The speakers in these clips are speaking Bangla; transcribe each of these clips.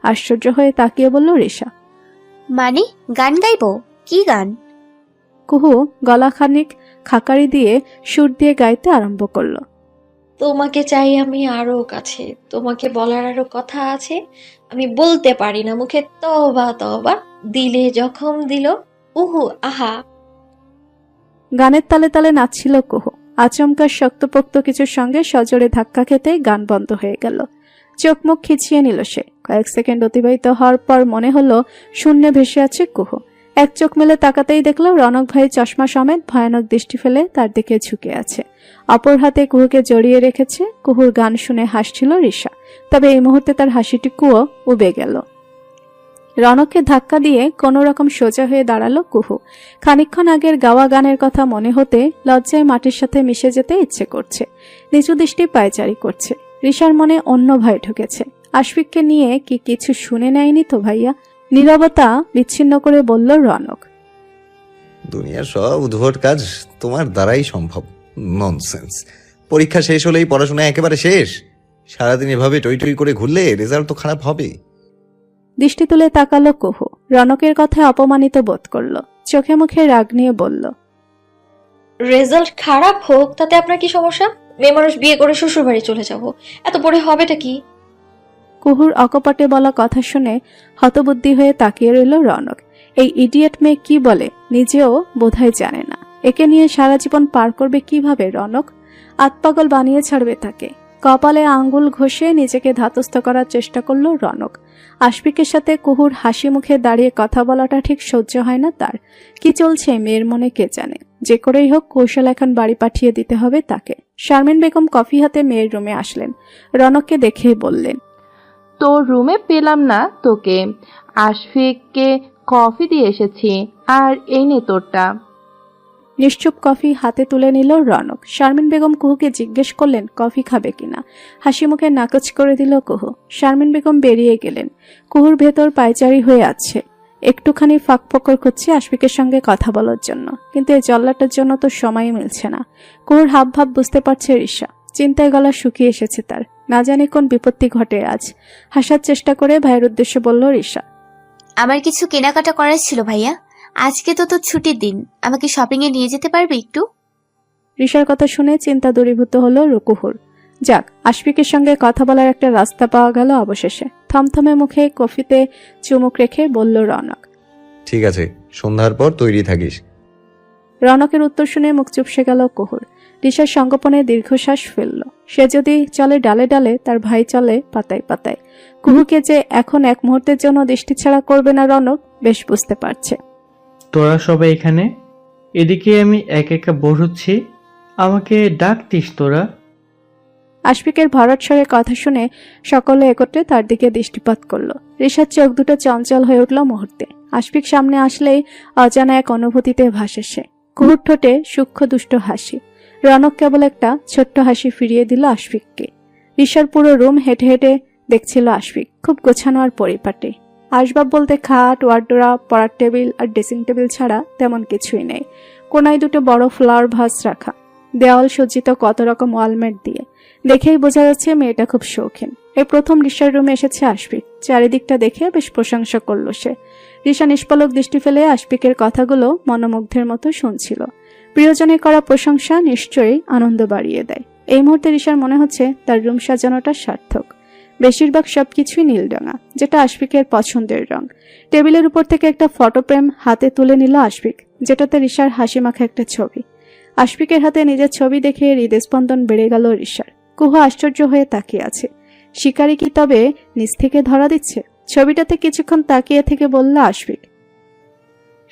আশ্চর্য হয়ে তাকিয়ে বলল রিশা। মানে গান গাইবো? কি গান? কুহু গলা খানিক খাকারি দিয়ে সুর দিয়ে গাইতে আরম্ভ করলো। তোমাকে চাই আমি আরো কাছে, তোমাকে বলার আরো কথা আছে, আমি বলতে পারি না মুখে, তওবা তওবা, দিলে জখম দিল, উহু আহা। গানের তালে তালে নাচছিল কুহু। আচমকা শক্তপোক্ত কিছুর সঙ্গে সজোরে ধাক্কা খেতে গান বন্ধ হয়ে গেল। চোখ মুখ খিচিয়ে নিল সে। কয়েক সেকেন্ড অতিবাহিত হওয়ার পর মনে হলো শূন্যে ভেসে আছে কুহু। এক চোখ মেলে তাকাতেই দেখল রনক ভাই চশমা সমেত ভয়ানক দৃষ্টি ফেলে তার দিকে ঝুঁকে আছে। অপর হাতে কুহুকে জড়িয়ে রেখেছে। কুহুর গান শুনে হাসছিল রিশা, তবে এই মুহূর্তে তার হাসিটুকুও উবে গেল। রনককে ধাক্কা দিয়ে কোনো রকম সোজা হয়ে দাঁড়ালো কুহু। খানিকক্ষণ আগের গাওয়া গানের কথা মনে হতে লজ্জায় মাটির সাথে মিশে যেতে ইচ্ছে করছে। নিচু দৃষ্টি পায়চারি করছে। রিশার মনে অন্য ভয় ঢুকেছে। আশফিককে নিয়ে কি কিছু শুনে নেয়নি তো ভাইয়া? নীরবতা বিচ্ছিন্ন করে বলল রনক। দুনিয়ার সব উদ্ভট কাজ তোমার দ্বারাই সম্ভব। ননসেন্স। পরীক্ষা শেষ হলেই পড়াশোনা একেবারে শেষ? সারাদিন এভাবে টই টই করে ঘুরলে রেজাল্ট তো খারাপ হবে। দৃষ্টি তুলে তাকালো কুহু। রনকের কথায় অপমানিত বোধ করল। চোখে মুখে রাগ নিয়ে বলল, রেজাল্ট খারাপ হোক তাতে আপনার কি সমস্যা? মেয়ে মানুষ বিয়ে করে শ্বশুর বাড়ি চলে যাব, এত পড়ে হবেটা কি? কুহুর অকপটে বলা কথা শুনে হতবুদ্ধি হয়ে তাকিয়ে রইল রনক। এই ইডিয়েট মেয়ে কি বলে নিজেও বোধহয় জানে না। একে নিয়ে সারা জীবন পার করবে কিভাবে রনক? আতপাগল বানিয়ে ছাড়বে তাকে। কপালে আঙ্গুল ঘষে নিজেকে ধাতস্থ করার চেষ্টা করল রনক। আশফিকের সাথে কুহুর হাসি মুখে দাঁড়িয়ে কথা বলাটা ঠিক সহ্য হয় না তার। কি চলছে মেয়ের মনে কে জানে। যে করেই হোক কৌশল এখন বাড়ি পাঠিয়ে দিতে হবে তাকে। শারমিন বেগম কফি হাতে মেয়ের রুমে আসলেন। রনককে দেখেই বললেন, তোর রুমে পেলাম না তোকে, আশফিককে কফি দিয়ে এসেছি, আর এই নে তোরটা। নিশ্চুপ কফি হাতে তুলে নিল রনক। শারমিন বেগম কুহুকে জিজ্ঞেস করলেন কফি খাবে কিনা। হাসি মুখে নাকচ করে দিল কুহু। শারমিন বেগম বেরিয়ে গেলেন। কুহুর ভেতর পায়চারি হয়ে আছে। একটুখানি ফাঁক ফোকর খুঁজছে আশফিকের সঙ্গে কথা বলার জন্য, কিন্তু এই জল্লাটার জন্য তো সময় মিলছে না। কুহুর হাব ভাব বুঝতে পারছে রিশা। চিন্তায় গলা শুকিয়ে এসেছে তার। না জানি কোন বিপত্তি ঘটে আজ। হাসার চেষ্টা করে ভাইয়ের উদ্দেশ্যে বলল রিশা, আমার কিছু কেনাকাটা করার ছিল ভাইয়া, আজকে তো তোর ছুটির দিন, আমাকে শপিং এ নিয়ে যেতে পারবি একটু? রিশার কথা শুনে চিন্তা দূরীভূত হলো কুহুর। যাক, আশফিকের সঙ্গে কথা বলার একটা রাস্তা পাওয়া গেল অবশেষে। থমথমে মুখে কফিতে চুমুক রেখে বলল রনক, ঠিক আছে, সন্ধ্যার পর তৈরি থাকিস। রনকের উত্তর শুনে মুখ চুপসে গেল কুহুর। রিশার সঙ্গোপনে দীর্ঘশ্বাস ফেলল। সে যদি চলে ডালে ডালে, তার ভাই চলে পাতায় পাতায়। কুহুকে যে এখন এক মুহূর্তের জন্য দৃষ্টি ছাড়া করবে না রনক বেশ বুঝতে পারছে। তোরা সবাই এখানে, এদিকে আমি একা একা বোর হচ্ছি, আমাকে ডাকতিস তোরা? আশফিকের ভরাট স্বরে কথা শুনে সকলে একত্রে তার দিকে দৃষ্টিপাত করল। রিশার চোখ দুটো চঞ্চল হয়ে উঠল মুহূর্তে। আশফিক সামনে আসলেই অজানা এক অনুভূতিতে ভাসে সে। কুহুর ঠোঁটে সূক্ষ্ম দুষ্ট হাসি। রনক কেবল একটা ছোট্ট হাসি ফিরিয়ে দিল আশফিককে। রিশার পুরো রুম হেঁটে হেঁটে দেখছিল আশফিক, খুব গোছানো আর পরিপাটি। আসবাব বলতে খাট, ওয়ার্ডরোব, পড়ার টেবিল আর ড্রেসিং টেবিল ছাড়া তেমন কিছুই নেই। কোনায় দুটো বড় ফ্লাওয়ার ভাস রাখা। দেওয়াল সজ্জিত কত রকম ওয়ালমেট দিয়ে। দেখেই বোঝা যাচ্ছে মেয়েটা খুব শৌখিন। এই প্রথম রিশার রুমে এসেছে আশফিক। চারিদিকটা দেখে বেশ প্রশংসা করল সে। রিশা নিষ্পলক দৃষ্টি ফেলে আশফিকের কথাগুলো মনোমুগ্ধের মতো শুনছিল। প্রিয়জনের করা প্রশংসা নিশ্চয়ই আনন্দ বাড়িয়ে দেয়। এই মুহূর্তে রিশার মনে হচ্ছে তার রুম সাজানোটা সার্থক। বেশিরভাগ সবকিছুই নীল রঙা, যেটা আশফিকের পছন্দের রং। টেবিলের উপর থেকে একটা ফটো ফ্রেম হাতে তুলে নিল আশফিক, যেটাতে রিশার হাসি মাখা একটা ছবি। আশফিকের হাতে নিজের ছবি দেখে হৃদস্পন্দন বেড়ে গেল রিশার। কুহু আশ্চর্য হয়ে তাকিয়ে আছে। শিকারি কি তবে নিজ থেকে ধরা দিচ্ছে? ছবিটাতে কিছুক্ষণ তাকিয়ে থেকে বলল আশফিক,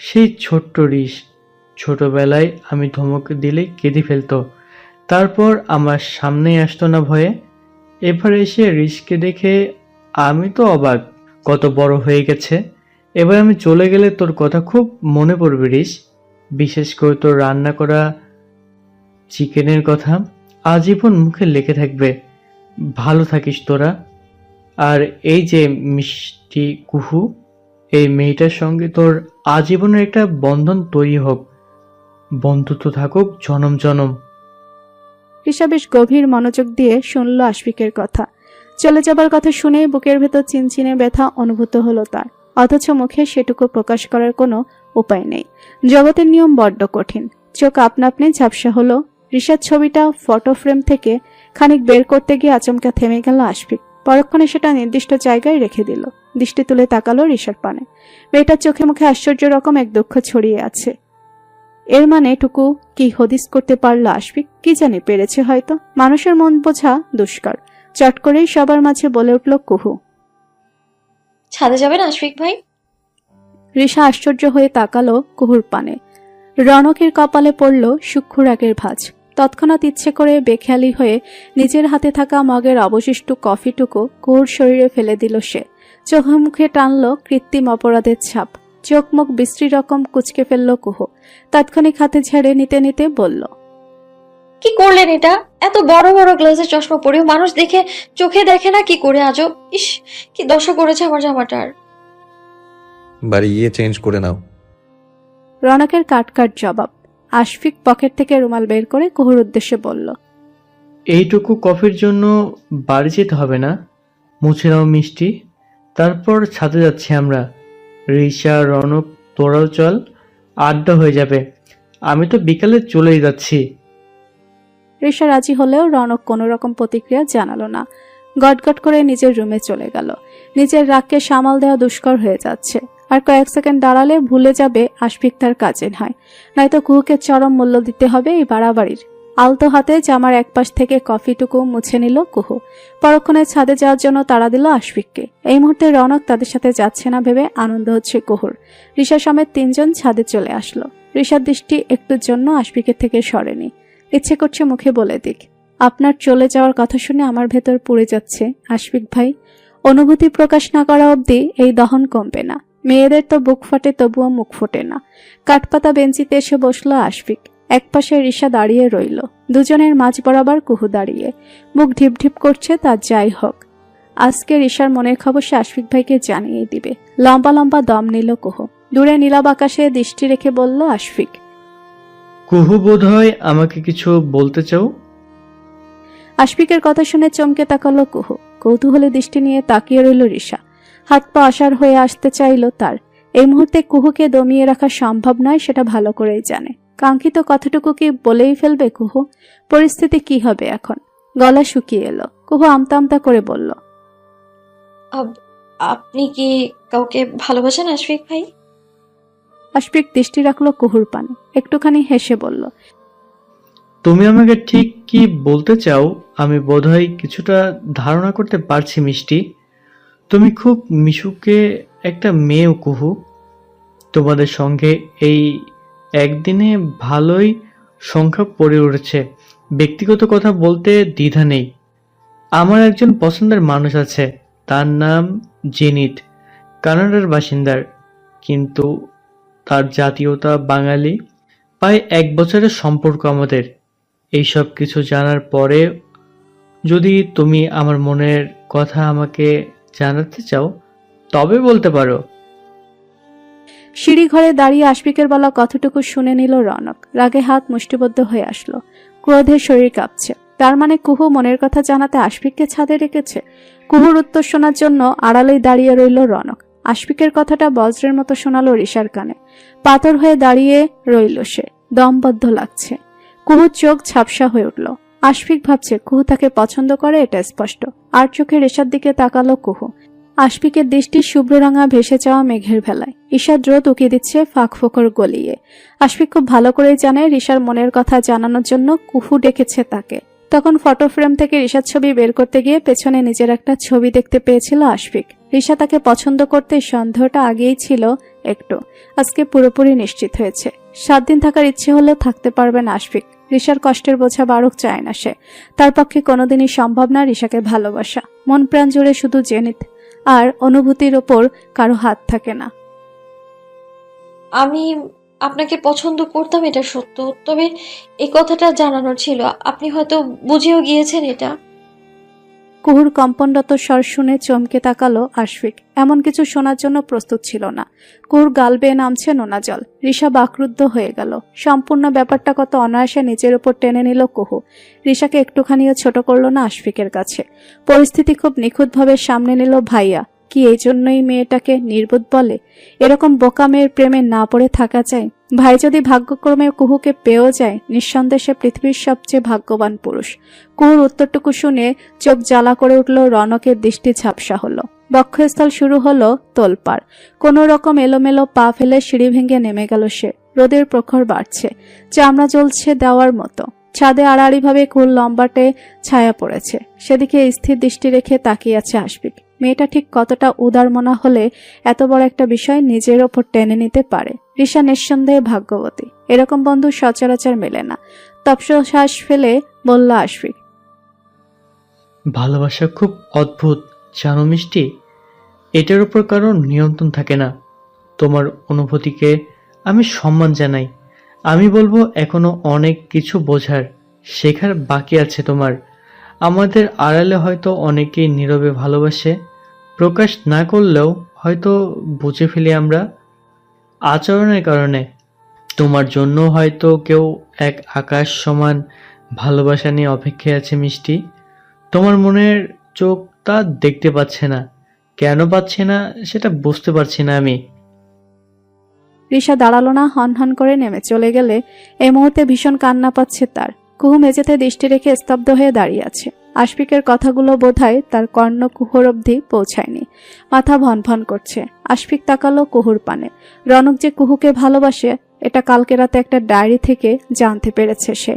সেই ছোট্ট রিশ, ছোটবেলায় আমি ধমক দিলেই কেঁদে ফেলতো, তারপর আমার সামনেই আসতো না ভয়ে। এবার এসে রিশকে দেখে আমি তো অবাক, কত বড় হয়ে গেছে। এবার আমি চলে গেলে তোর কথা খুব মনে পড়বে রিশ, বিশেষ করে তোর রান্না করা চিকেনের কথা আজীবন মুখে লেগে থাকবে। ভালো থাকিস তোরা। আর এই যে মিষ্টি কুহু, এই মেয়েটার সঙ্গে তোর আজীবনের একটা বন্ধন তৈরি হোক, বন্ধুত্ব থাকুক জনম জনম। রিশা বেশ গভীর মনোযোগ দিয়ে শুনল আশফিকের কথা। চলে যাবার কথা শুনে বুকের ভেতর চিনচিনে ব্যথা অনুভূত হলো তার, অথচ মুখে সেটুকু প্রকাশ করার কোনো উপায় নেই। জগতের নিয়ম বড্ড কঠিন। চোখ আপনা আপনি ঝাপসা হলো। রিশার ছবিটা ফটো ফ্রেম থেকে খানিক বের করতে গিয়ে আচমকা থেমে গেল আশফিক। পরক্ষণে সেটা নির্দিষ্ট জায়গায় রেখে দিল। দৃষ্টি তুলে তাকালো রিশার পানে। মেয়েটার চোখে মুখে আশ্চর্য রকম এক দুঃখ ছড়িয়ে আছে। এর মানে টুকু কি হদিস করতে পারলো আশফিক? কি জানি, পেরেছে হয়তো। মানুষের মন বোঝা দুষ্কর। চট করেই সবার মাঝে বলে উঠল কুহু। ছাদে যাবেন আশফিক ভাই? রিশা আশ্চর্য হয়ে তাকালো কুহুর পানে। রনকের কপালে পড়ল সূক্ষ্ম রাগের ভাঁজ। তৎক্ষণাৎ ইচ্ছে করে বেখেয়ালি হয়ে নিজের হাতে থাকা মগের অবশিষ্ট কফিটুকু কুহুর শরীরে ফেলে দিল সে। চোখে মুখে টানল কৃত্রিম অপরাধের ছাপ। চোখ মুখ বিশ্রী রকম কুচকে ফেলল কুহু। তাৎক্ষণিক হাতে ঝেড়ে নিতে নিতে বলল, কি করলেন এটা? এত বড় বড় গ্লাসের চশমা পরেও মানুষ দেখে চোখে দেখে না কি করে? আজব! ইস, কি দশা করেছে আমার জামাটার। বাড়ি গিয়ে চেঞ্জ করে নাও। রনকের কাট জবাব। আশফিক পকেট থেকে রুমাল বের করে কুহুর উদ্দেশ্যে বলল, এইটুকু কফির জন্য বাড়ি যেতে হবে না, মুছে নাও মিষ্টি। তারপর ছাদে যাচ্ছি আমরা। রিশা, রনক, তোরাও চল, আড্ডা হয়ে যাবে। আমি তো বিকালে চলেই যাচ্ছি। রিশা রাজি হলেও রনক কোনো রকম প্রতিক্রিয়া জানালো না। গটগট করে নিজের রুমে চলে গেল। নিজের রাগকে সামাল দেওয়া দুষ্কর হয়ে যাচ্ছে। আর কয়েক সেকেন্ড দাঁড়ালে ভুলে যাবে আশফিক তার কাজিন হয়, নয়তো কুহুকে চরম মূল্য দিতে হবে এই বাড়াবাড়ির। আলতো হাতে জামার একপাশ থেকে কফিটুকু মুছে নিল কুহু। পরক্ষণে ছাদে যাওয়ার জন্য তাড়া দিল আশফিককে। এই মুহূর্তে রনক তাদের সাথে যাচ্ছে না ভেবে আনন্দ হচ্ছে কুহুর। রিশা সমেত 3 জন ছাদে চলে আসলো। রিশার দৃষ্টি একটুর জন্য আশফিকের থেকে সরেনি। ইচ্ছে করছে মুখে বলে দিক, আপনার চলে যাওয়ার কথা শুনে আমার ভেতর পুড়ে যাচ্ছে আশফিক ভাই। অনুভূতি প্রকাশ না করা অবধি এই দহন কমবে না। মেয়েদের তো বুক ফাটে, তবুও মুখ ফোটে না। কাঠপাতা বেঞ্চিতে এসে বসলো আশফিক। একপাশে রিশা দাঁড়িয়ে রইল। দুজনের মাঝ বরাবর কুহু দাঁড়িয়ে। মুখ ঢিপ ঢিপ করছে। তার যাই হোক, আজকে রিশার মনের খবর সে আশফিক ভাইকে জানিয়ে দিবে। লম্বা লম্বা দম নিল কুহু। দূরে নীলাব আকাশে দৃষ্টি রেখে বলল আশফিক, কুহু বোধহয় আমাকে কিছু বলতে চাও? আশফিকের কথা শুনে চমকে তাকালো কুহু। কৌতূহলী দৃষ্টি নিয়ে তাকিয়ে রইল রিশা। হাত পা অসাড় হয়ে আসতে চাইল তার। এই মুহূর্তে কুহুকে দমিয়ে রাখা সম্ভব নয়, সেটা ভালো করেই জানে। কাঙ্ক্ষিত কথাটুকু কি বলেই ফেলবে কুহু? পরিস্থিতি কি হবে এখন? গলা শুকিয়ে এলো। কুহু আমতা আমতা করে বলল, আপনি কি কাউকে ভালোবাসেন আশফিক ভাই? আশফিক দৃষ্টি রাখলো কুহুর পানে। একটুখানি হেসে বলল, তুমি আমাকে ঠিক কি বলতে চাও আমি বোধহয় কিছুটা ধারণা করতে পারছি মিষ্টি। তুমি খুব মিশুকে একটা মেয়েও কুহু। তোমাদের সঙ্গে এই একদিনে ভালোই সংখ্যা পড়ে উঠেছে। ব্যক্তিগত কথা বলতে দ্বিধা নেই। আমার একজন পছন্দের মানুষ আছে, তার নাম জেনিত। কানাডার বাসিন্দার, কিন্তু তার জাতীয়তা বাঙালি। প্রায় 1 বছরের সম্পর্ক আমাদের। এইসব কিছু জানার পরে যদি তুমি আমার মনের কথা আমাকে জানাতে চাও তবে বলতে পারো। সিঁড়ি ঘরে দাঁড়িয়ে আশফিকের বলা কথাটুকু শুনে নিল রনক। রাগে হাত মুষ্টিবদ্ধ হয়ে আসলো। ক্রোধে শরীর কাঁপছে। তার মানে কুহু মনের কথা জানাতে আশফিককে ছাদে রেখেছে। কুহুর উত্তর শোনার জন্য আড়ালেই দাঁড়িয়ে রইল রনক। আশফিকের কথাটা বজ্রের মতো শোনালো রিশার কানে। পাথর হয়ে দাঁড়িয়ে রইল সে। দমবদ্ধ লাগছে। কুহুর চোখ ঝাপসা হয়ে উঠল। আশফিক ভাবছে কুহু তাকে পছন্দ করে, এটা স্পষ্ট। আর চোখে রিশার দিকে তাকালো কুহু। আশফিকের দৃষ্টি শুভ্ররাঙা ভেসে যাওয়া মেঘের ভেলায়। ঈশার দ্রুত উকিয়ে দিচ্ছে ফাঁক ফোকর গলিয়ে। আশফিক খুব ভালো করেই জানে রিশার মনের কথা জানানোর জন্য কুহু ডেকেছে তাকে। তখন ফটো ফ্রেম থেকে রিশার ছবি বের করতে গিয়ে পেছনে নিজের একটা ছবি দেখতে পেয়েছিল আশফিক। রিশা তাকে পছন্দ করতে সন্দেহটা আগেই ছিল একটু। আজকে পুরোপুরি নিশ্চিত হয়েছে। 7 দিন থাকার ইচ্ছে হলেও থাকতে পারবে না আশফিক। রিশার কষ্টের বোঝা বাড়ুক চায় না সে। তার পক্ষে কোনোদিনই সম্ভব না রিশাকে ভালোবাসা। মন প্রাণ জুড়ে শুধু জেনিত, আর অনুভূতির ওপর কারো হাত থাকে না। আমি আপনাকে পছন্দ করতাম, এটা সত্য, তবে এই কথাটা জানানোর ছিল। আপনি হয়তো বুঝেও গিয়েছেন এটা। কুহুর কম্পনরত স্বর শুনে চমকে তাকালো আশফিক। এমন কিছু শোনার জন্য প্রস্তুত ছিল না। কুহুর গাল বেয়ে নামছে নোনা জল। রিশা বাকরুদ্ধ হয়ে গেল। সম্পূর্ণ ব্যাপারটা কত অনায়াসে নিজের উপর টেনে নিল কুহু। রিশাকে একটুখানিও ছোট করলো না আশফিকের কাছে। পরিস্থিতি খুব নিখুঁতভাবে সামনে নিল ভাইয়া। কি এই জন্যই মেয়েটাকে নির্বোধ বলে? এরকম বোকা মেয়ের প্রেমে না পড়ে থাকা যায়? ভাই যদি ভাগ্যক্রমে কুহুকে পেয়েও যায়, নিঃসন্দেহে পৃথিবীর সবচেয়ে ভাগ্যবান পুরুষ। কুহুর উত্তরটুকু শুনে চোখ জ্বালা করে উঠল, রনকের দৃষ্টি ঝাপসা হলো। বক্ষস্থল শুরু হলো তোলপাড়। কোনো রকম এলোমেলো পা ফেলে সিঁড়ি ভেঙে নেমে গেল সে। রোদের প্রখর বাড়ছে, চামড়া জ্বলছে দেওয়ার মতো। ছাদে আড়াআড়িভাবে কুল লম্বাটে ছায়া পড়েছে। সেদিকে স্থির দৃষ্টি রেখে তাকিয়ে আছে আশফিক। মেয়েটা ঠিক কতটা উদার মনা হলে এত বড় একটা বিষয় নিজের ওপর টেনে নিতে পারে। রিশা নিঃসন্দেহে ভাগ্যবতী। এরকম বন্ধু সচরাচর মেলে না। তপশ্বাস ফেলে বলল আশফিক। ভালোবাসা খুব অদ্ভুত জানো মিষ্টি, এটার উপর কারো নিয়ন্ত্রণ থাকে না। তোমার অনুভূতিকে আমি সম্মান জানাই। আমি বলবো এখনো অনেক কিছু বোঝার শেখার বাকি আছে তোমার। আমাদের আড়ালে হয়তো অনেকেই নীরবে ভালোবাসে, প্রকাশ না করলেও হয়তো বুঝে ফেলি আমরা আচরণের কারণে। তোমার জন্য হয়তো কেউ এক আকাশ সমান ভালোবাসা নিয়ে অপেক্ষায় আছে মিষ্টি। তোমার মনের চোখটা দেখতে পাচ্ছে না, কেন পাচ্ছে না সেটা বুঝতে পারছি না আমি। রিশা দাঁড়ালো না, হনহন করে নেমে চলে গেলে। এই মুহূর্তে ভীষণ কান্না পাচ্ছে তার। কুহু মেঝেতে দৃষ্টি রেখে স্তব্ধ হয়ে দাঁড়িয়ে আছে। আশফিকের কথাগুলো বোধহয় তার কর্ণকুহর অবধি পৌঁছায়নি। মাথা ভনভন করছে। আশফিক তাকালো কুহুর পানে। রনক যে কুহুকে ভালোবাসে এটা কালকে রাতে একটা ডায়েরি থেকে জানতে পেরেছে সে।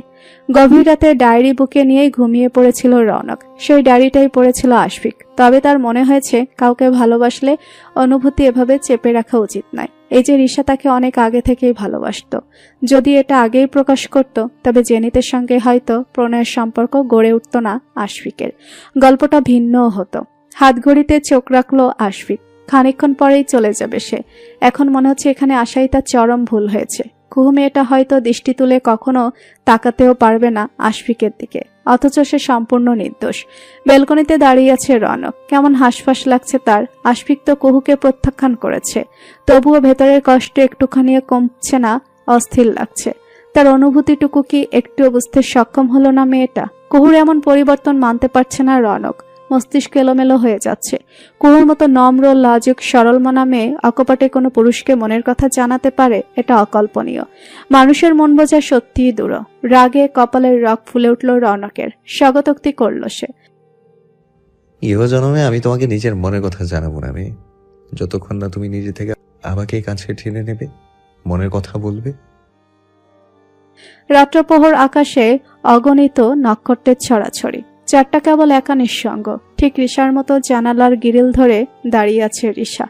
গভীর রাতে ডায়েরি বুকে নিয়েই ঘুমিয়ে পড়েছিল রনক। সেই ডায়েরিটাই পড়েছিল আশফিক। তবে তার মনে হয়েছে কাউকে ভালোবাসলে অনুভূতি এভাবে চেপে রাখা উচিত নয়। এই যে রিশা তাকে অনেক আগে থেকেই ভালোবাসত। যদি এটা আগেই প্রকাশ করত তবে জেনিতের সঙ্গে হয়তো প্রণয়ের সম্পর্ক গড়ে উঠত না আশফিকের। গল্পটা ভিন্নও হতো। হাতঘড়িতে চোখ রাখলো আশফিক। খানিকক্ষণ পরেই চলে যাবে সে। এখন মনে হচ্ছে এখানে আসাই তার চরম ভুল হয়েছে। কুহু মেয়েটা হয়তো দৃষ্টি তুলে কখনো তাকাতেও পারবে না আশফিকের দিকে, অথচ সে সম্পূর্ণ নির্দোষ। বেলকনিতে দাঁড়িয়ে আছে রনক। কেমন হাঁসফাঁস লাগছে তার। আশফিক তো কুহুকে প্রত্যাখ্যান করেছে, তবুও ভেতরের কষ্ট একটুখানিও কমছে না, অস্থির লাগছে। তার অনুভূতিটুকু কি একটুও বুঝতে সক্ষম হলো না মেয়েটা? কুহুর এমন পরিবর্তন মানতে পারছে না রনক। মস্তিষ্ক এলোমেলো হয়ে যাচ্ছে। কুহুর মতো নম্র, লাজুক, সরল মনা মেয়ে অকপটে কোনো পুরুষকে মনের কথা জানাতে পারে, এটা অকল্পনীয়। মানুষের মন বোঝা সত্যিই দূর। রাগে কপালের রগ ফুলে উঠল রনকের। স্বাগতোক্তি করল সে। ইহ জন্মে আমি তোমাকে নিজের মনের কথা জানাবো না মেয়ে, যতক্ষণ না তুমি নিজে থেকে আমাকে কাছে টেনে নেবে, মনের কথা বলবে। রাত্রপ্রহর আকাশে অগণিত নক্ষত্রের ছড়াছড়ি। চারটা কেবল একা নিঃসঙ্গ। ঠিক রিশার মতো জানালার গ্রিল ধরে দাঁড়িয়ে আছে রিশা।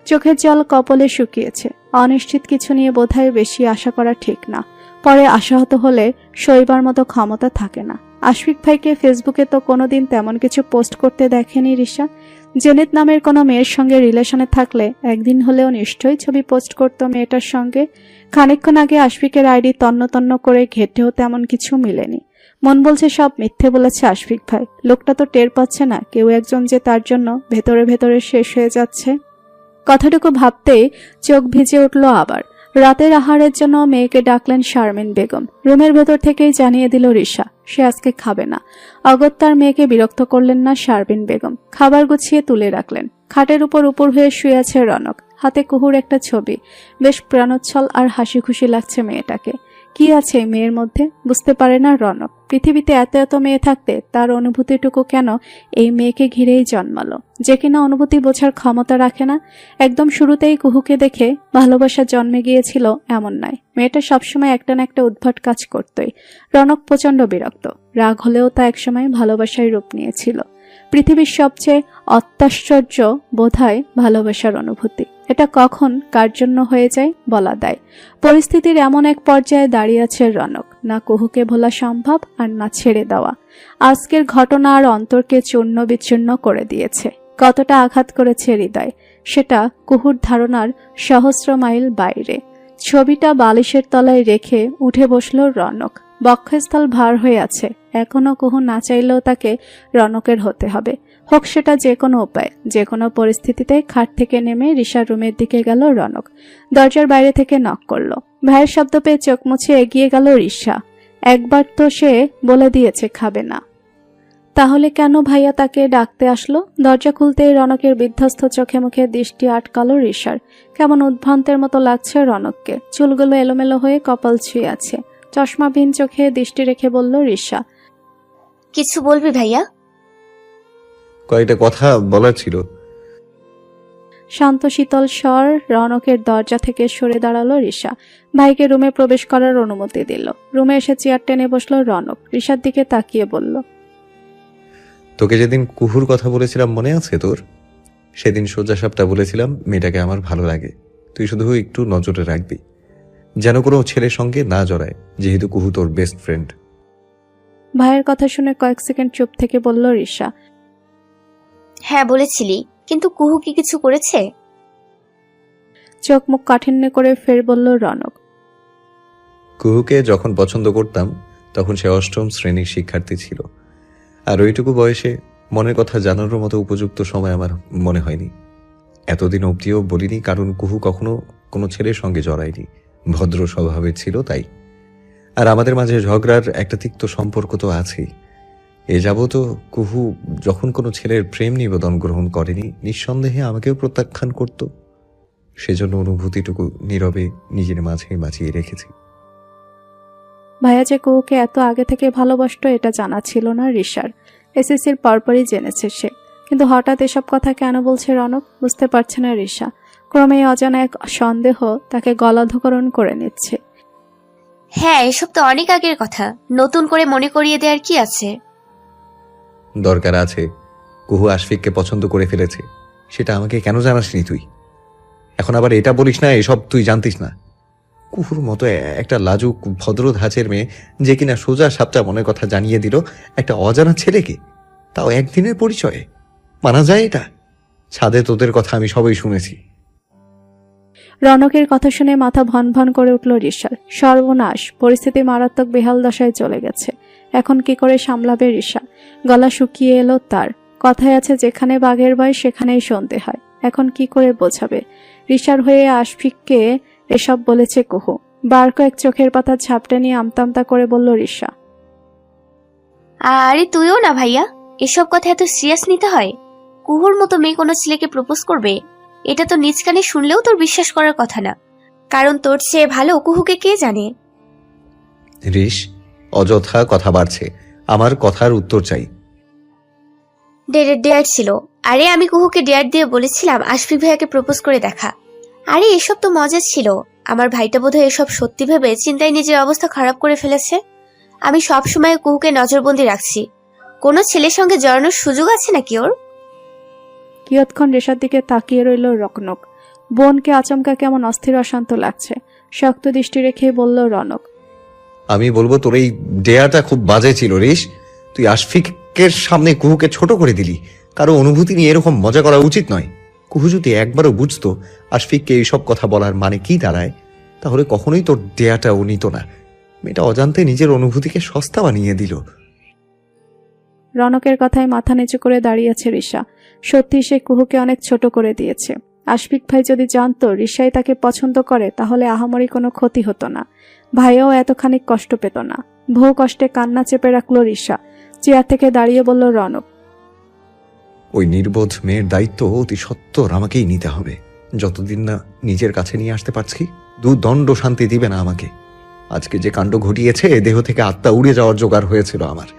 চোখের জল কপলে শুকিয়েছে। অনিশ্চিত কিছু নিয়ে বোধহয় বেশি আশা করা ঠিক না। পরে আশাহত হলে সইবার মতো ক্ষমতা থাকে না। আশফিক ভাইকে ফেসবুকে তো কোনোদিন তেমন কিছু পোস্ট করতে দেখেনি রিশা। জেনিত নামের কোনো মেয়ের সঙ্গে রিলেশনে থাকলে একদিন হলেও নিশ্চয়ই ছবি পোস্ট করতো মেয়েটার সঙ্গে। খানিকক্ষণ আগে আশফিকের আইডি তন্ন তন্ন করে ঘেটেও তেমন কিছু মিলেনি। মন বলছে সব মিথ্যে বলেছে আশফিক ভাই। লোকটা তো টের পাচ্ছে না কেউ একজন যে তার জন্য ভেতরে ভেতরে শেষ হয়ে যাচ্ছে। কথাটুকু ভাবতেই চোখ ভিজে উঠল আবার। রাতের আহারের জন্য মেয়েকে ডাকলেন শারমিন বেগম। রুমের ভেতর থেকেই জানিয়ে দিল রিশা সে আজকে খাবে না। অগত্যার মেয়েকে বিরক্ত করলেন না শারমিন বেগম। খাবার গুছিয়ে তুলে রাখলেন। খাটের উপর হয়ে শুয়ে আছে রনক। হাতে কুহুর একটা ছবি। বেশ প্রাণোচ্ছল আর হাসি খুশি লাগছে মেয়েটাকে। কি আছে এই মেয়ের মধ্যে বুঝতে পারে না রনক। পৃথিবীতে এত এত মেয়ে থাকতে তার অনুভূতিটুকু কেন এই মেয়েকে ঘিরেই জন্মালো, যে কিনা অনুভূতি বোঝার ক্ষমতা রাখে না। একদম শুরুতেই কুহুকে দেখে ভালোবাসা জন্মে গিয়েছিল এমন নয়। মেয়েটা সবসময় একটা না একটা উদ্ভট কাজ করতই। রনক প্রচন্ড বিরক্ত। রাগ হলেও তা একসময় ভালোবাসায় রূপ নিয়েছিল। পৃথিবীর সবচেয়ে অত্যাশ্চর্য বোধহয় ভালোবাসার অনুভূতি। এটা কখন কার জন্য হয়ে যায় বলা দায়। পরিস্থিতির এমন এক পর্যায়ে দাঁড়িয়ে আছে রনক। না কুহুকে ভোলা সম্ভব আর না ছেড়ে দেওয়া। আজকের ঘটনা আর অন্তরকে চূর্ণ বিচ্ছিন্ন করে দিয়েছে। কতটা আঘাত করেছে হৃদয় সেটা কুহুর ধারণার সহস্র মাইল বাইরে। ছবিটা বালিশের তলায় রেখে উঠে বসল রনক। বক্ষস্থল ভার হয়ে আছে। এখনো কুহু না চাইলেও তাকে রনকের হতে হবে। হোক সেটা যে কোনো উপায়, যে কোনো পরিস্থিতিতে খাট থেকে নেমে রিশার রুমের দিকে গেল রনক। দরজার বাইরে থেকে নক করলো। ভাইয়ের শব্দ পেয়ে চোখ মুছে এগিয়ে গেল রিশা। একবার তো সে বলে দিয়েছে খাবে না, তাহলে কেন ভাইয়া তাকে ডাকতে আসলো? দরজা খুলতেই রনকের বিধ্বস্ত চোখে মুখে দৃষ্টি আটকালো রিশার। কেমন উদ্ভ্রান্তের মতো লাগছে রনককে। চুলগুলো এলোমেলো হয়ে কপাল ছুঁয়ে আছে। চশমাবিহীন চোখে দৃষ্টি রেখে বলল রিশা। কিছু বলবি ভাইয়া? কয়েকটা কথা বলার ছিল। শান্ত শীতল স্বর রনকের দরজা থেকে সরে দাঁড়ালো রিশা। ভাইকে রুমে প্রবেশ করার অনুমতি দিল। রুমে এসে চেয়ার টেনে বসলো রনক। রিশার দিকে তাকিয়ে বলল, তোকে যেদিন কুহুর কথা বলেছিলাম মনে আছে তোর? সেদিন সোজা সাপটা বলেছিলাম মেয়েটাকে আমার ভালো লাগে, তুই শুধু একটু নজরে রাখবি যেন কোনো ছেলের সঙ্গে না জড়ায়, যেহেতু কুহু তোর বেস্ট ফ্রেন্ড। ভাইয়ের কথা শুনে কয়েক সেকেন্ড চুপ থেকে বলল রিশা। হ্যাঁ বলেছিলি, কিন্তু কুহু কি কিছু করেছে? চোখ মুখ কাঠিন্য করে ফের বলল রনক। কুহুকে যখন পছন্দ করতাম তখন সে 8ম শ্রেণীর শিক্ষার্থী ছিল, আর ওইটুকু বয়সে মনের কথা জানানোর মতো উপযুক্ত সময় আমার মনে হয়নি। এতদিন অবধিও বলিনি, কারণ কুহু কখনো কোনো ছেলের সঙ্গে জড়ায়নি, ভদ্র স্বভাবের ছিল তাই। আর আমাদের মাঝে ঝগড়ার একটা তিক্ত সম্পর্ক তো আছেই। এ যাবতও কুহু যখন কোনো ছেলের প্রেম নিবেদন গ্রহণ করেনি, নিঃসন্দেহে আমাকেও প্রত্যাখ্যান করত। সেজন্য অনুভূতিটুকু নীরবে নিজের মাঝে বাঁচিয়ে রেখেছি। ভাইয়া যে কুহুকে এত আগে থেকে ভালোবাসতো এটা জানা ছিল না রিশার। এসএসসির পরপরই জেনেছে সে, কিন্তু হঠাৎ এসব কথা কেন বলছে রনক বুঝতে পারছে না রিশা। ক্রমেই অজানা এক সন্দেহ তাকে গলাধকরণ করে নিচ্ছে। হ্যাঁ, এসব তো অনেক আগের কথা, নতুন করে মনে করিয়ে দেওয়ার কি আছে? দরকার আছে। কুহু আশফিককে পছন্দ করে ফেলেছে, সেটা আমাকে কেন জানাসনি তুই? এখন আবার এটা বলিস না এসব তুই জানতিস না। কুহুর মতো একটা লাজুক ভদ্র ধাঁচের মেয়ে যে কিনা সোজা সাপটা মনের কথা জানিয়ে দিল একটা অজানা ছেলেকে, তাও একদিনের পরিচয়ে, মানা যায় এটা? ছাদে তোদের কথা আমি সবই শুনেছি। রনকের কথা শুনে মাথা ভন ভন করে উঠল রিশার। সর্বনাশ, পরিস্থিতি মারাত্মক বেহাল দশায় চলে গেছে। এখন কি করে সামলাবে রিশা? গলা শুকিয়ে এলো তার। কথায় আছে, যেখানে বাঘের ভয় সেখানেই সন্ধে হয়। এখন কি করে বোঝাবে? রিশার হয়ে আশফিককে এসব বলেছে কুহু। বার কয়েক চোখের পাতা ঝাপটে নিয়ে আমতামতা করে বলল রিশা। আরে তুইও না ভাইয়া, এসব কথা এত সিরিয়াস নিতে হয়? কুহুর মতো মেয়ে কোনো ছেলেকে প্রপোজ করবে? এটা তো নিজ কানে শুনলেও তোর বিশ্বাস করার কথা না, কারণ তোর চেয়ে ভালো কুহুকে কে জানে। রিশ, অযথা কথা বাড়ছে, আমার কথার উত্তর চাই। ডেয়ার ছিল। আরে আমি কুহুকে ডেয়ার দিয়ে বলেছিলাম আশফিক ভাইয়াকে প্রপোজ করে দেখা। আরে এসব তো মজা ছিল। আমার ভাইটা বোধহয় এসব সত্যি ভেবে চিন্তায় নিজের অবস্থা খারাপ করে ফেলেছে। আমি সব সময় কুহুকে নজরবন্দি রাখছি। কোনো ছেলের সঙ্গে জড়ানোর সুযোগ আছে নাকি ওর? কিয়ৎক্ষণ রেশার দিকে তাকিয়ে রইল রকনক। বোনকে আচমকা কেমন অস্থির অশান্ত লাগছে। শক্ত দৃষ্টি রেখে বলল রনক। আমি বলবো তোর এই ডেয়াটা খুব বাজে ছিল রিশ। তুই আশফিকের সামনে কুহুকে ছোট করে দিলি। কারো অনুভূতি নিয়ে এরকম মজা করা উচিত নয়। কুহু যদি একবারও বুঝতো আশফিককে এইসব কথা বলার মানে কি দাঁড়ায়, তাহলে কখনোই তোর ডেয়াটা ও নিত না। মেয়েটা অজান্তে নিজের অনুভূতিকে সস্তা বানিয়ে দিল। রনকের কথায় মাথা নিচু করে দাঁড়িয়েছে রিশা। সত্যি সে কুহুকে অনেক ছোট করে দিয়েছে। আশফিক ভাই যদি জানতো রিশাই তাকে পছন্দ করে, তাহলে আহামরি কোনো ক্ষতি হতো না। ভাইও এতখানি কষ্ট পেত না। বহু কষ্টে কান্না চেপে রাখলো রিশা। চেয়ার থেকে দাঁড়িয়ে বলল রনক। ওই নির্বোধ মেয়ের দায়িত্ব অতি সত্বর আমাকেই নিতে হবে। যতদিন না নিজের কাছে নিয়ে আসতে পারছি, দুদণ্ড শান্তি দিবে না আমাকে। আজকে যে কাণ্ড ঘটিয়েছে, দেহ থেকে আত্মা উড়ে যাওয়ার জোগাড় হয়েছিল আমার।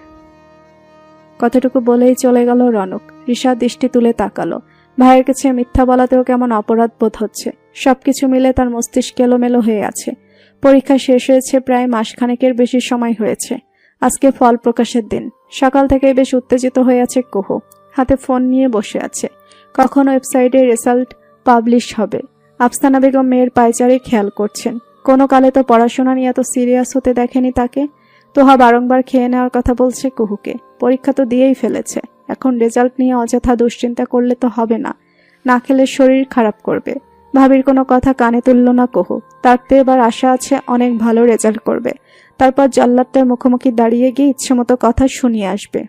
কথাটুকু বলেই চলে গেল রনক। রিশা দৃষ্টি তুলে তাকালো। ভাইয়ের কাছে মিথ্যা বলাতেও কেমন অপরাধ বোধ হচ্ছে। সবকিছু মিলে তার মস্তিষ্ক এলোমেলো হয়ে আছে। পরীক্ষা শেষ হয়েছে প্রায় মাসখানেকের বেশি সময় হয়েছে। আজকে ফল প্রকাশের দিন। সকাল থেকে বেশ উত্তেজিত হয়ে আছে কুহু। হাতে ফোন নিয়ে বসে আছে। কখন ওয়েবসাইটে রেজাল্ট পাবলিশ হবে আফসানা বেগম মেয়ের পায়চারে খেয়াল করছেন। কোনো কালে তো পড়াশোনা নিয়ে এত সিরিয়াস হতে দেখেনি তাকে। তোহা বারংবার খেয়ে নেওয়ার কথা বলছে কুহুকে। পরীক্ষা তো দিয়েই ফেলেছে, এখন রেজাল্ট নিয়ে অযথা দুশ্চিন্তা করলে তো হবে না। না খেলে শরীর খারাপ করবে। ভাবির কোনো কথা কানে তুলল না কুহু। তার তো এবার আশা আছে অনেক ভালো রেজাল্ট করবে। তারপর জল্লাদটার মুখোমুখি দাঁড়িয়ে গিয়ে ইচ্ছেমতো কথা শুনিয়ে আসবে।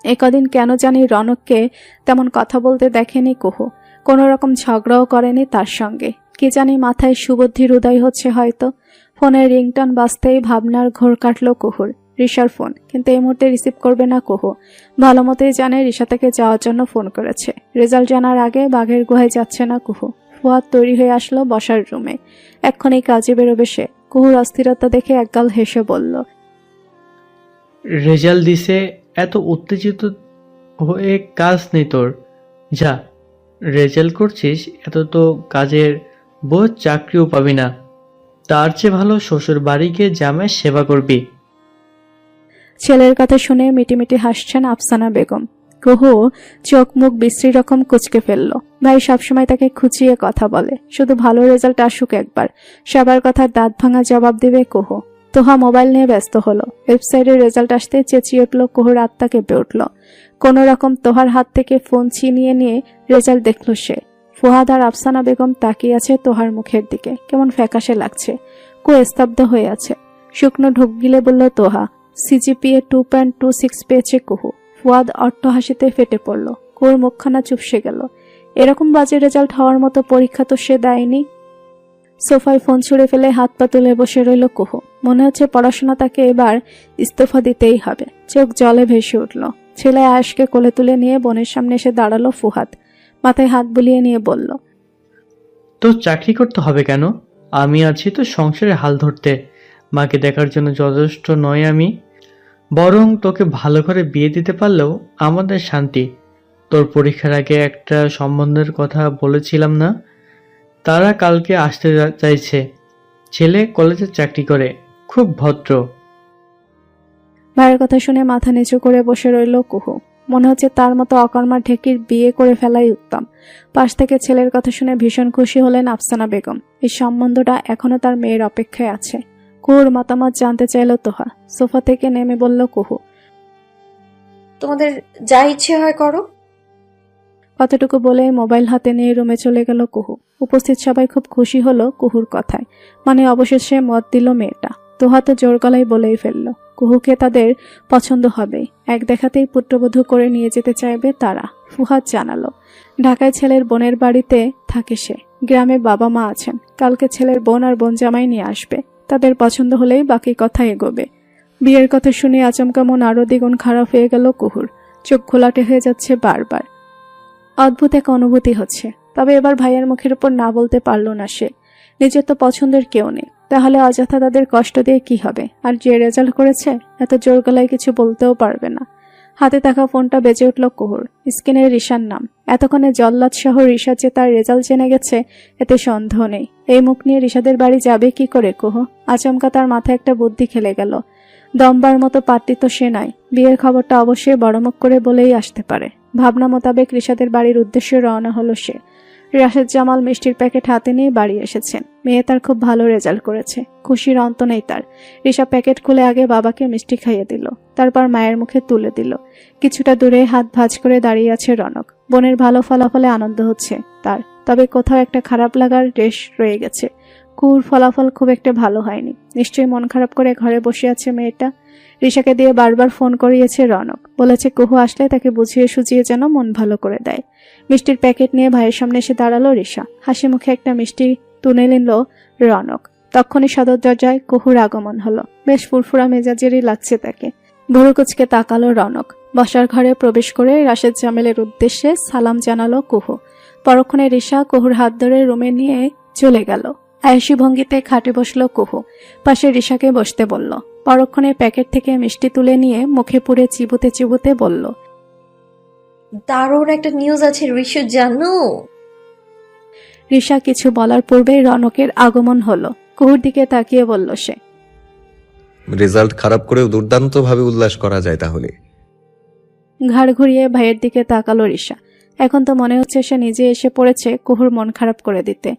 কদিন কেন জানি রনককে তেমন কথা বলতে দেখেনি কুহু। কোনো রকম ঝগড়াও করেনি তার সঙ্গে। কি জানি মাথায় সুবুদ্ধির উদয় হচ্ছে হয়তো। ফোনের রিংটন বাজতেই ভাবনার ঘোর কাটল কুহুর। রিশার ফোন, কিন্তু এই মুহূর্তে রিসিভ করবে না কুহু। ভালো মতোই জানে রিশা তাকে যাওয়ার জন্য ফোন করেছে। রেজাল্ট জানার আগে বাঘের গুহায় যাচ্ছে না কুহু। ফুয়াদ তৈরি হয়ে আসলো বসার রুমে। এক্ষুনি কাজে বেরোবে সে। কুহুর অস্থিরতা দেখে একগাল হেসে বলল, রেজাল্ট দিছে, এত উত্তেজিত হয়ে কাজ নেই তোর। যা, রেজাল্ট করছিস, এত তো কাজের বোঝ, চাকরিও পাবি না। তার চেয়ে ভালো শ্বশুর বাড়ি গিয়ে জামাই সেবা করবি। ছেলের কথা শুনে মিটিমিটি হাসছেন আফসানা বেগম। কুহু চোখ মুখ বিশ্রী রকম কুচকে ফেলল। ভাই সবসময় তাকে খুঁচিয়ে কথা বলে, শুধু ভালো রেজাল্ট আসুক একবার। সবার কথার দাঁত ভাঙা জবাব দেবে কুহু। তোহা মোবাইল নিয়ে ব্যস্ত হলো। ওয়েবসাইটের রেজাল্ট আসতে চেঁচিয়ে উঠল, কুহুর আত্মা কেঁপে উঠল। কোনো রকম তোহার হাত থেকে ফোন ছিনিয়ে নিয়ে রেজাল্ট দেখল সে। ফুহাদ আর আফসানা বেগম তাকিয়ে আছে তোহার মুখের দিকে, কেমন ফ্যাকাশে লাগছে। কুহু স্তব্ধ হয়ে আছে। শুকনো ঢোক গিলে বলল তোহা। সিজিপিএ 2.26 পেয়েছে কুহু। ফুয়াদ অট্ট হাসিতে ফেটে পড়ল। কুহুর মুখখানা চুপসে গেল। এরকম বাজে রেজাল্ট হওয়ার মতো পরীক্ষা তো সে দেয়নি। সোফায় ফোন ছুঁড়ে ফেলে হাত পা তুলে বসে রইল কুহু। মনে হচ্ছে পড়াশোনা তাকে এবার ইস্তফা দিতেই হবে। চোখ জলে ভেসে উঠল। ছেলে আয়েশকে কোলে তুলে নিয়ে বোনের সামনে এসে দাঁড়ালো ফুহাদ। মাথায় হাত বুলিয়ে নিয়ে বলল, তো চাকরি করতে হবে কেন? আমি আছি তো সংসারে হাল ধরতে। মাকে দেখার জন্য যথেষ্ট নয় আমি? বরং তোকে ভালো করে বিয়ে দিতে পারলেও আমাদের শান্তি। তোর পরীক্ষার আগে একটা সম্বন্ধের কথা বলেছিলাম না? তারা কালকে আসতে চাইছে। ছেলে কলেজে চাকরি করে, খুব ভদ্র। ভাইয়ের কথা শুনে মাথা নিচু করে বসে রইল কুহু। মনে হচ্ছে তার মতো অকর্মা ঢেকির বিয়ে করে ফেলাই উত্তম। পাশ থেকে ছেলের কথা শুনে ভীষণ খুশি হলেন আফসানা বেগম। এই সম্বন্ধটা এখনো তার মেয়ের অপেক্ষায় আছে। কুহুর মতামত জানতে চাইল তোহা। সোফা থেকে নেমে বলল কুহু, তোমাদের যা ইচ্ছে হয় করো। কতটুকু বলে মোবাইল হাতে নিয়ে রুমে চলে গেল কুহু। উপস্থিত সবাই খুব খুশি হলো কুহুর কথায়। মানে অবশেষে মত দিল মেয়েটা। তোহা তো জোর গলায় বলেই ফেলল, কুহুকে তাদের পছন্দ হবে। এক দেখাতেই পুত্রবধূ করে নিয়ে যেতে চাইবে তারা। ফুহাদ জানালো, ঢাকায় ছেলের বোনের বাড়িতে থাকে সে। গ্রামে বাবা মা আছেন। কালকে ছেলের বোন আর বোন জামাই নিয়ে আসবে। তাদের পছন্দ হলেই বাকি কথা এগোবে। বিয়ের কথা শুনে আচমকা মন আরো দ্বিগুণ খারাপ হয়ে গেল কুহুর। চোখ ঘোলাটে হয়ে যাচ্ছে বারবার। অদ্ভুত এক অনুভূতি হচ্ছে। তবে এবার ভাইয়ের মুখের উপর না বলতে পারল না সে। নিজের তো পছন্দের কেউ নেই, তাহলে অযথা তাদের কষ্ট দিয়ে কি হবে। আর যে রেজাল্ট করেছে, এত জোর গলায় কিছু বলতেও পারবে না। হাতে থাকা ফোনটা বেজে উঠল কুহুর। স্ক্রিনে রিশার নাম। এতক্ষণে জল্লাদ সহ রিশা যে তার রেজাল্ট জেনে গেছে, এতে সন্দেহ নেই। এই মুখ নিয়ে রিশাদের বাড়ি যাবে কি করে কুহু? আচমকা তার মাথায় একটা বুদ্ধি খেলে গেল। দমবার মতো পাত্রী তো সে নয়। বিয়ের খবরটা অবশ্যই বড়মুখ করে বলেই আসতে পারে। ভাবনা মোতাবেক রিশাদের বাড়ির উদ্দেশ্যে রওনা হলো সে। রাশেদ জামাল মিষ্টির প্যাকেট হাতে নিয়ে বাড়ি এসেছেন। মেয়ে তার খুব ভালো রেজাল্ট করেছে। খুশির অন্ত নেই তার। রিশা প্যাকেট খুলে আগে বাবাকে মিষ্টি খাইয়ে দিল, তারপর মায়ের মুখে তুলে দিল। কিছুটা দূরে হাত ভাঁজ করে দাঁড়িয়ে আছে রনক। বোনের ভালো ফলাফলে আনন্দ হচ্ছে তার, তবে কোথাও একটা খারাপ লাগার রেশ রয়ে গেছে। কুহুর ফলাফল খুব একটা ভালো হয়নি। নিশ্চয়ই মন খারাপ করে ঘরে বসে আছে মেয়েটা। রিশাকে দিয়ে বারবার ফোন করিয়েছে রনক। বলেছে কুহু আসলে তাকে বুঝিয়ে সুঝিয়ে যেন মন ভালো করে দেয়। মিষ্টির প্যাকেট নিয়ে ভাইয়ের সামনে এসে দাঁড়ালো রিশা। হাসি মুখে একটা মিষ্টি তুলে নিল রনক। তখনই সদর দরজায় কুহুর আগমন হলো। বেশ ফুরফুরা মেজাজেরই লাগছে তাকে। ভুরু কুচকে তাকালো রনক। বসার ঘরে প্রবেশ করে রাশেদ জামেলের উদ্দেশ্যে সালাম জানালো কুহু। পরক্ষণে রিশা কুহুর হাত ধরে রুমে নিয়ে চলে গেল। আয়েশি ভঙ্গিতে খাটে বসলো কুহু। পাশে রিশাকে বসতে বলল। পরক্ষণে প্যাকেট থেকে মিষ্টি তুলে নিয়ে মুখে পুরে চিবুতে চিবুতে বলল, দারুণ একটা নিউজ আছে ঋষু, জানো? রিশা কিছু বলার পূর্বেই রনকের আগমন হলো। কুহুর দিকে তাকিয়ে বলল সে, রেজাল্ট খারাপ করেও দুর্দান্তভাবে উল্লাস করা যায় তাহলে। ঘাড় ঘুরিয়ে ভাইয়ের দিকে তাকালো রিশা। এখন তো মনে হচ্ছে সে নিজে এসে পড়েছে কুহুর মন খারাপ করে দিতে।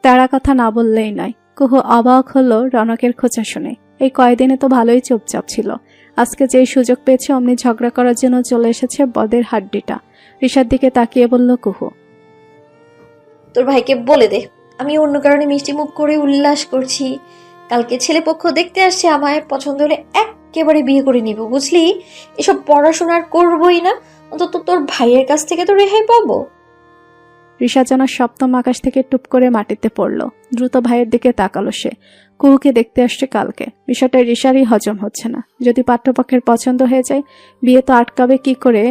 তারা কথা না বললেই নয়। কুহু অবাক হলো রনকের খোঁচা শুনে। এই কয়দিনে তো ভালোই চুপচাপ ছিল। আজকে যেই সুযোগ পেয়েছে অমনি ঝগড়া করার জন্য চলে এসেছে বদের হাড্ডিটা। রিশার দিকে তাকিয়ে বলল কুহু, তোর ভাইকে বলে দে আমি অন্য কারণে মিষ্টি মুখ করে উল্লাস করছি। কালকে ছেলে পক্ষ দেখতে আসছে, আমায় পছন্দ হলে একেবারে বিয়ে করে নিব, বুঝলি? এসব পড়াশোনা আর করবোই না, অন্তত তোর ভাইয়ের কাছ থেকে তো রেহাই পাবো। রিশা যেন সপ্তম আকাশ থেকে টুপ করে মাটিতে পড়ল। দ্রুত ভাইয়ের দিকে তাকালো সে। কুহুকে দেখতে আসছে কালকে। বিষয়টা রিশারই হজম হচ্ছে না। যদি পাঠ্যপক্ষের পছন্দ হয়ে যায়, বিয়ে তো আটকাবে কি করে?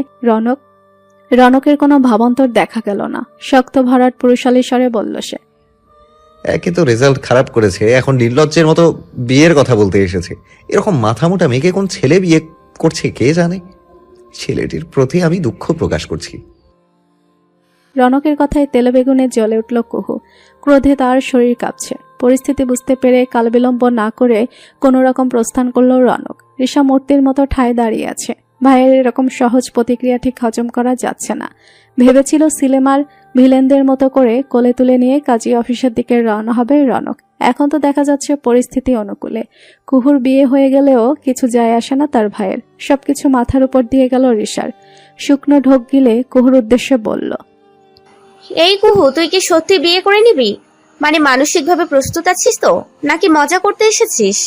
রনকের কোনো ভাবান্তর দেখা গেল না। শক্ত ভরাট পুরুষালী স্বরে বলল সে। একে তো রেজাল্ট খারাপ করেছে, এখন নির্লজ্জের মতো বিয়ের কথা বলতে এসেছে। এরকম মাথামোটা মেয়েকে কোন ছেলে বিয়ে করছে কে জানে। ছেলেটির প্রতি আমি দুঃখ প্রকাশ করছি। রনকের কথায় তেলবেগুনে জ্বলে উঠল কুহু। ক্রোধে তার শরীর কাঁপছে। পরিস্থিতি বুঝতে পেরে কালবিলম্ব না করে কোনো রকম প্রস্থান করল রনক। রিশা মূর্তির মতো ঠায় দাঁড়িয়ে আছে। ভাইয়ের এরকম সহজ প্রতিক্রিয়া ঠিক হজম করা যাচ্ছে না। ভেবেছিল সিনেমার ভিলেনদের মতো করে কোলে তুলে নিয়ে কাজী অফিসের দিকে রওনা হবে রনক। এখন তো দেখা যাচ্ছে পরিস্থিতি অনুকূলে। কুহুর বিয়ে হয়ে গেলেও কিছু যায় আসে না তার ভাইয়ের। সবকিছু মাথার উপর দিয়ে গেল রিশার। শুকনো ঢোক গিলে কুহুর উদ্দেশ্যে বলল। এই কুহু, তুই কি সত্যি বিয়ে করে নিবি? মানে মানসিকভাবে প্রস্তুত আছিস তো, নাকি মজা করতে এসেছিস?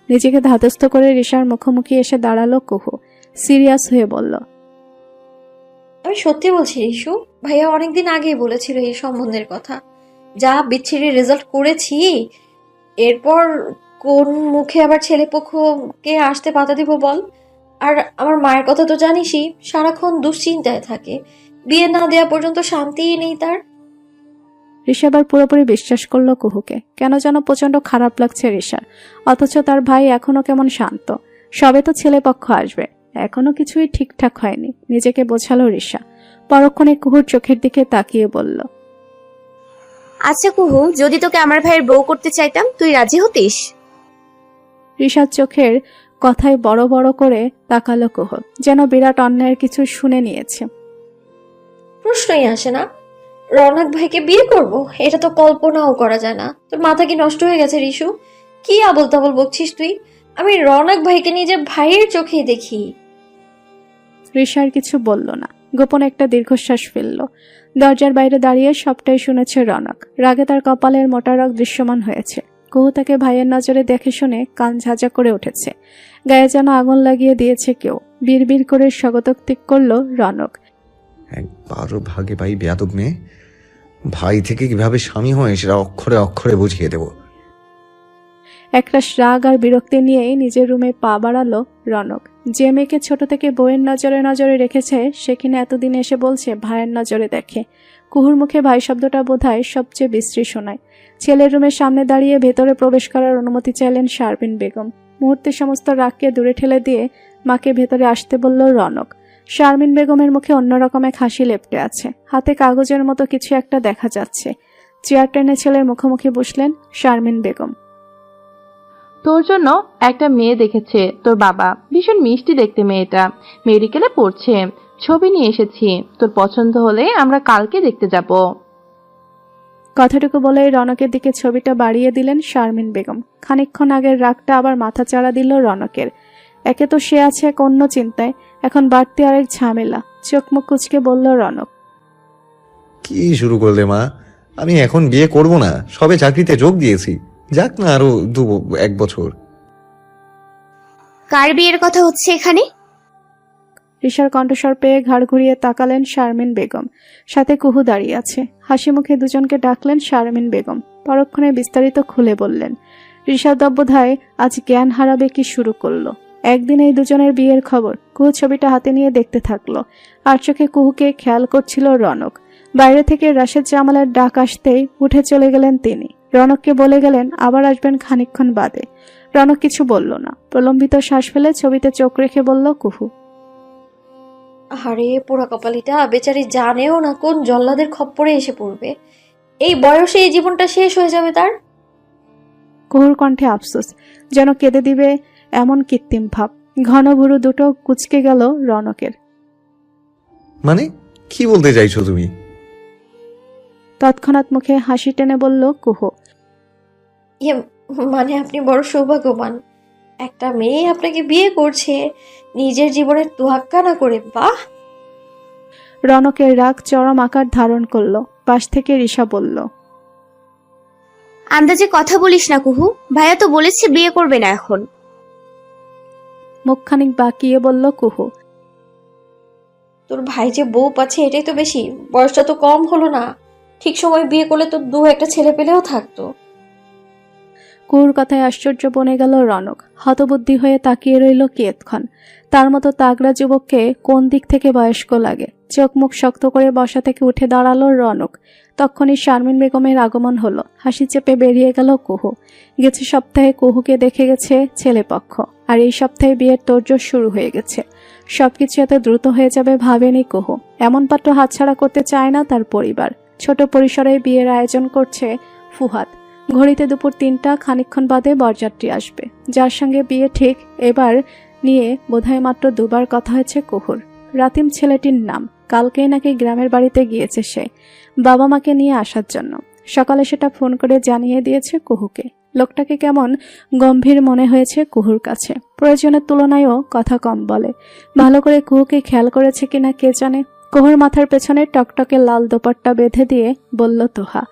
নিজেকে ধাতস্থ করে রিশার মুখোমুখি এসে দাঁড়ালো কুহু। সিরিয়াস হয়ে বলল। আমি সত্যি বলছি রিশু, ভাইয়া অনেকদিন আগেই বলেছিল এই সম্বন্ধের কথা। যা বিচ্ছিরি রেজাল্ট করেছি, এরপর কোন মুখে আবার ছেলেপক্ষকে আসতে পাতা দিব বল? আর আমার মায়ের কথা তো জানিসই, সারাক্ষণ দুশ্চিন্তায় থাকে। বিয়ে না দেওয়া পর্যন্ত শান্তিই নেই তার। রিশা আবার পুরোপুরি বিশ্বাস করলো কুহুকে। কেন যেন প্রচন্ড খারাপ লাগছে রিশার। অথচ তার ভাই এখনো কেমন শান্ত। সবে তো ছেলেপক্ষ আসবে, এখনো কিছুই ঠিকঠাক হয়নি। নিজেকে বোঝালো রিশা। পরক্ষণে কুহুর চোখের দিকে তাকিয়ে বলল। আচ্ছা কুহু, যদি তোকে আমার ভাইয়ের বউ করতে চাইতাম, তুই রাজি হতিস? রিশার চোখের কথায় বড় বড় করে তাকালো কুহু, যেন বিরাট অন্যায়ের কিছু শুনে নিয়েছে। প্রশ্নই আসে না। রৌনক ভাইকে বিয়ে করব, এটা তো কল্পনাও করা যায় না। তোর মাথা কি নষ্ট হয়ে গেছে রিশু? কি আবল তাবল বকছিস তুই? আমি রৌনক ভাইকে নিজের ভাইয়ের চোখেই দেখি। রিশার কিছু বলল না, গোপনে একটা দীর্ঘশ্বাস ফেলল। দরজার বাইরে দাঁড়িয়ে সবটাই শুনেছে রনক। রাগে তার কপালের মোটা রগ দৃশ্যমান হয়েছে। কুহু তাকে ভাইয়ের নজরে দেখে শুনে কান ঝাঁঝা করে উঠেছে। গায়ে যেন আগুন লাগিয়ে দিয়েছে কেউ। বিড়বিড় করে স্বগতোক্তি করল রনক। একবারও ভাগে পাই বেয়াদব মেয়ে। ভাই থেকে কিভাবে স্বামী হয় সেটা অক্ষরে অক্ষরে বুঝিয়ে দেব। একরাশ রাগ আর বিরক্তি নিয়েই নিজের রুমে পা বাড়ালো রনক। যে মেয়েকে ছোট থেকে বইয়ের নজরে নজরে রেখেছে, সে কিনা এতদিন এসে বলছে ভাইয়ের নজরে দেখে। কুহুর মুখে ভাই শব্দটা বোধহয় সবচেয়ে বিশ্রী শোনায়। ছেলের রুমের সামনে দাঁড়িয়ে ভেতরে প্রবেশ করার অনুমতি চাইলেন শারমিন বেগম। মুহূর্তে সমস্ত রাগকে দূরে ঠেলে দিয়ে মাকে ভেতরে আসতে বলল রনক। শারমিন বেগমের মুখে অন্যরকম এক হাসি লেপ্টে আছে। হাতে কাগজের মতো কিছু একটা দেখা যাচ্ছে। চেয়ার টেনে ছেলের মুখোমুখি বসলেন শারমিন বেগম। তোর জন্য একটা মেয়ে দেখেছে তোর বাবা, ভীষণ মিষ্টি দেখতে মেয়েটা, মেডিকেলে পড়ছে। ছবি নিয়ে এসেছি, তোর পছন্দ হলে আমরা কালকে দেখতে যাব। কথাটুকু বলে রনকের দিকে ছবিটা বাড়িয়ে দিলেন শারমিন বেগম। খানিকক্ষণ আগের রাগটা আবার মাথা চাড়া দিল রনকের। একে তো সে আছে এক অন্য চিন্তায়, এখন বাড়তি আরেক ঝামেলা। চোখ মুখ কুচকে বলল রনক। কি শুরু করলে মা? আমি এখন বিয়ে করব না, সবে চাকরিতে যোগ দিয়েছি। যাক না আরো 1 বছর। কার বিয়ের কথা হচ্ছে এখানে? রিশার কণ্ঠস্বর পেয়ে ঘাড় ঘুরিয়ে তাকালেন শারমিন বেগম। সাথে কুহু দাঁড়িয়ে আছে। হাসি মুখে দুজনকে ডাকলেন শারমিন বেগম। পরক্ষণে বিস্তারিত খুলে বললেন। রিশার দব্বধায় আজ জ্ঞান হারাবে কি শুরু করলো। একদিন এই দুজনের বিয়ের খবর কুহু ছবিটা হাতে নিয়ে দেখতে থাকলো। আর চোখে কুহুকে খেয়াল করছিল রনক। বাইরে থেকে রাশেদ জামালের ডাক আসতেই উঠে চলে গেলেন তিনি। রনককে বলে গেলেন আবার আসবেন খানিকক্ষণ বাদে। রনক কিছু বলল না। প্রলম্বিত শ্বাস ফেলে ছবিতে চোখ রেখে বলল কুহু। আরে পোড়া কপালিটা বেচারি জানেও না কোন জল্লাদের খপ্পরে এসে পড়বে। এই বয়সে এই জীবনটা শেষ হয়ে যাবে তার। কুহুর কণ্ঠে আফসোস, যেন কেঁদে দিবে এমন কৃত্রিম ভাব। ঘন ভুরু দুটো কুচকে গেল রনকের। মানে কি বলতে চাইছো তুমি? তৎক্ষণাৎ মুখে হাসি টেনে বলল কুহু। মানে আপনি বড় সৌভাগ্যবান। একটা মেয়ে আপনাকে বিয়ে করছে, নিজের জীবনের তোয়াক্কা না করে। বাহ! রনকের রাগ চরম আকার ধারণ করলো। পাশ থেকে রিশা বলল। আন্দাজে কথা বলিস না কুহু, ভাইয়া তো বলেছে বিয়ে করবে না এখন। মুখখানিক বাঁকিয়ে বলল কুহু। তোর ভাই যে বউ পাচ্ছে এটাই তো বেশি, বয়সটা তো কম হলো না। ঠিক সময় বিয়ে করলে তো দু একটা ছেলে পেলেও থাকতো। কুহুর কথায় আশ্চর্য বনে গেল রনক। হতবুদ্ধি হয়ে তাকিয়ে রইল কিয়ৎক্ষণ। তার মতো তাগড়া যুবককে কোন দিক থেকে বয়স্ক লাগে। চোখ মুখ শক্ত করে বসা থেকে উঠে দাঁড়ালো রনক। তখনই শারমিন বেগমের আগমন হলো। হাসি চেপে বেরিয়ে গেল কুহু। গেছে সপ্তাহে কুহুকে দেখে গেছে ছেলেপক্ষ, আর এই সপ্তাহে বিয়ের তোড়জোড় শুরু হয়ে গেছে। সবকিছু এত দ্রুত হয়ে যাবে ভাবেনি কুহু। এমন পাত্র হাতছাড়া করতে চায় না তার পরিবার। ছোট পরিসরে বিয়ের আয়োজন করছে ফুহাদ। ঘড়িতে দুপুর 3টা, খানিকক্ষণ বাদে বরযাত্রী আসবে। যার সঙ্গে বিয়ে ঠিক এবার নিয়ে বোধহয় মাত্র 2বার কথা হয়েছে কুহুর। রাতিম ছেলেটির নাম। কালকেই নাকি গ্রামের বাড়িতে গিয়েছে সে, বাবা মাকে নিয়ে আসার জন্য। সকালে সেটা ফোন করে জানিয়ে দিয়েছে কুহুকে। লোকটাকে কেমন গম্ভীর মনে হয়েছে কুহুর কাছে। প্রয়োজনের তুলনায়ও কথা কম বলে। ভালো করে কুহুকে খেয়াল করেছে কিনা কে জানে। কুহুর মাথার পেছনে টকটকে লাল দোপাট্টা বেঁধে দিয়ে বলল তোহা,